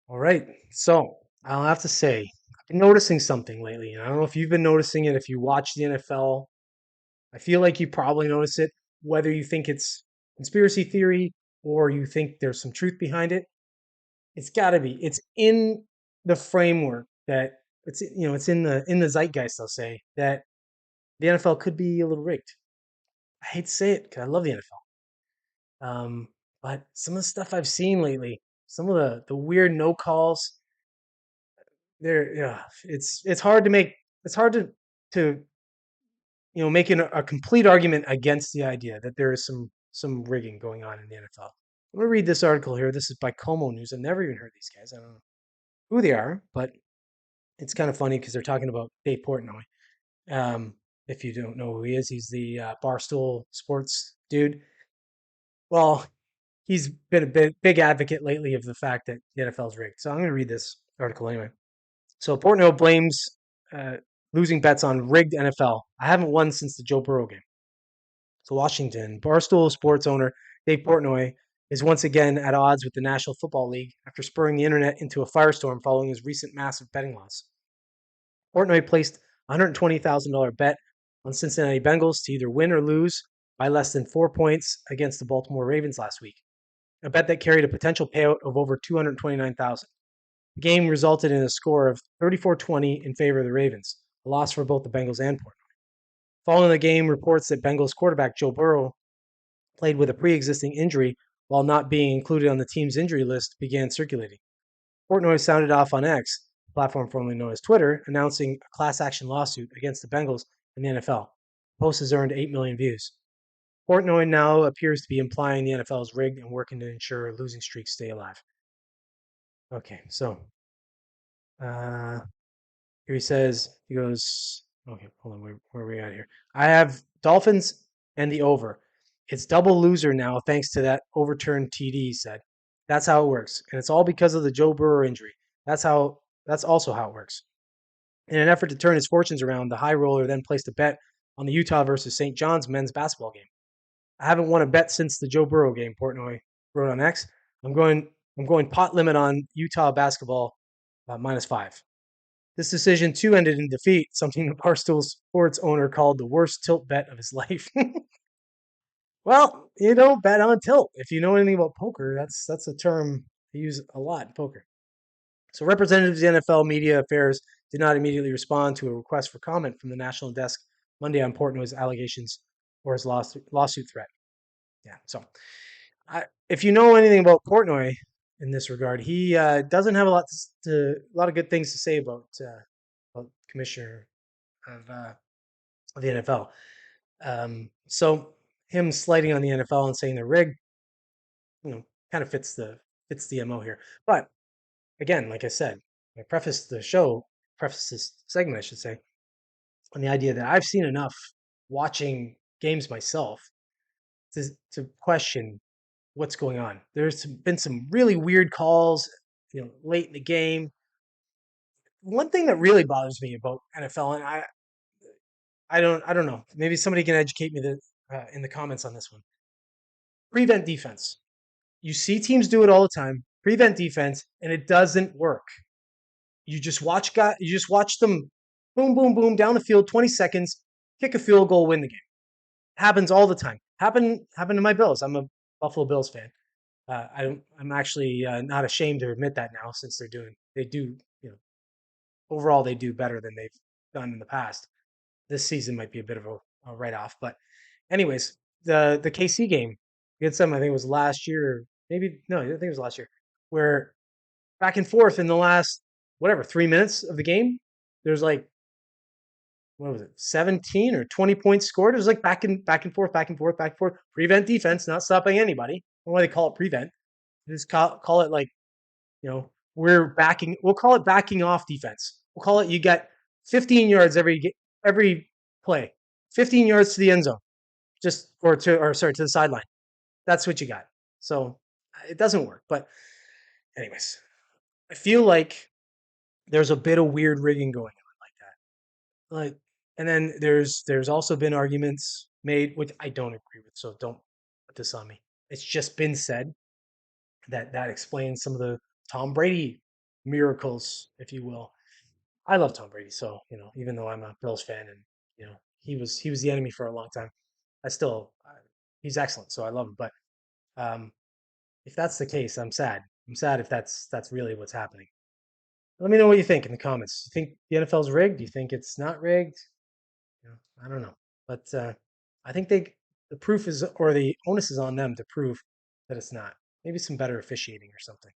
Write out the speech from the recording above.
All right. So I'll have to say, I've been noticing something lately. And I don't know if you've been noticing it. If you watch the NFL, I feel like you probably notice it, whether you think it's conspiracy theory or you think there's some truth behind it. It's got to be. It's in the framework that it's in the zeitgeist. I'll say that the NFL could be a little rigged. I hate to say it because I love the NFL. But some of the stuff I've seen lately, some of the weird no calls, there, yeah, it's hard to make it's hard to make a complete argument against the idea that there is some rigging going on in the NFL. I'm gonna read this article here. This is by Como News. I've never even heard these guys. I don't know who they are, but it's kind of funny because they're talking about Dave Portnoy. Um, if you don't know who he is, he's the Barstool Sports dude. Well, he's been a big advocate lately of the fact that the NFL is rigged. So I'm going to read this article anyway. So Portnoy blames uh, losing bets on rigged NFL. I haven't won since the Joe Burrow game. So Washington, Barstool Sports owner Dave Portnoy is once again at odds with the National Football League after spurring the internet into a firestorm following his recent massive betting loss. Portnoy placed a $120,000 bet on Cincinnati Bengals to either win or lose by less than 4 points against the Baltimore Ravens last week, a bet that carried a potential payout of over $229,000. The game resulted in a score of 34-20 in favor of the Ravens, a loss for both the Bengals and Portnoy. Following the game, reports that Bengals quarterback Joe Burrow played with a pre-existing injury while not being included on the team's injury list began circulating. Portnoy sounded off on X, a platform formerly known as Twitter, announcing a class action lawsuit against the Bengals and the NFL. The post has earned 8 million views. Portnoy now appears to be implying the NFL is rigged and working to ensure losing streaks stay alive. Okay, so uh, here he goes, okay, hold on, where are we at here? I have Dolphins and the over. It's double loser now thanks to that overturned TD, he said. That's how it works. And it's all because of the Joe Burrow injury. That's also how it works. In an effort to turn his fortunes around, the high roller then placed a bet on the Utah versus St. John's men's basketball game. I haven't won a bet since the Joe Burrow game, Portnoy wrote on X. I'm going pot limit on Utah basketball -5. This decision too ended in defeat, something the Barstool Sports owner called the worst tilt bet of his life. Well, you don't bet on tilt. If you know anything about poker, that's a term they use a lot in poker. So representatives of the NFL Media Affairs did not immediately respond to a request for comment from the national desk Monday on Portnoy's allegations or his lawsuit threat. Yeah. So if you know anything about Portnoy in this regard, he doesn't have a lot of good things to say about Commissioner of the NFL. So him slighting on the NFL and saying they're rigged, kind of fits the mo here. But again, like I said, I preface this segment, I should say, on the idea that I've seen enough watching games myself to question what's going on. There's been some really weird calls, late in the game. One thing that really bothers me about NFL, and I don't know, maybe somebody can educate me in the comments on this one. Prevent defense. You see teams do it all the time. Prevent defense, and it doesn't work. You just watch them boom, boom, boom down the field, 20 seconds, kick a field goal, win the game. Happens all the time. Happened to my Bills. I'm a Buffalo Bills fan. I'm actually not ashamed to admit that now, since they do, overall they do better than they've done in the past. This season might be a bit of a write off, but anyways, the KC game against them, I think it was last year, maybe no, I think it was last year, where back and forth in the last whatever 3 minutes of the game, there's like, what was it, 17 or 20 points scored. It was like back and forth, back and forth, back and forth. Prevent defense, not stopping anybody. I don't know why they call it prevent. Just call it like, we'll call it backing off defense. We'll call it, you get 15 yards every play, 15 yards to the end zone, to the sideline. That's what you got. So it doesn't work. But anyways, I feel like there's a bit of weird rigging going on like that. Like, and then there's also been arguments made, which I don't agree with. So don't put this on me. It's just been said that explains some of the Tom Brady miracles, if you will. I love Tom Brady, so even though I'm a Bills fan and he was the enemy for a long time, I still he's excellent, so I love him. But um, if that's the case, I'm sad. I'm sad if that's really what's happening. Let me know what you think in the comments. You think the NFL's rigged? Do you think it's not rigged? I don't know, but I think the proof is or the onus is on them to prove that it's not. Maybe some better officiating or something.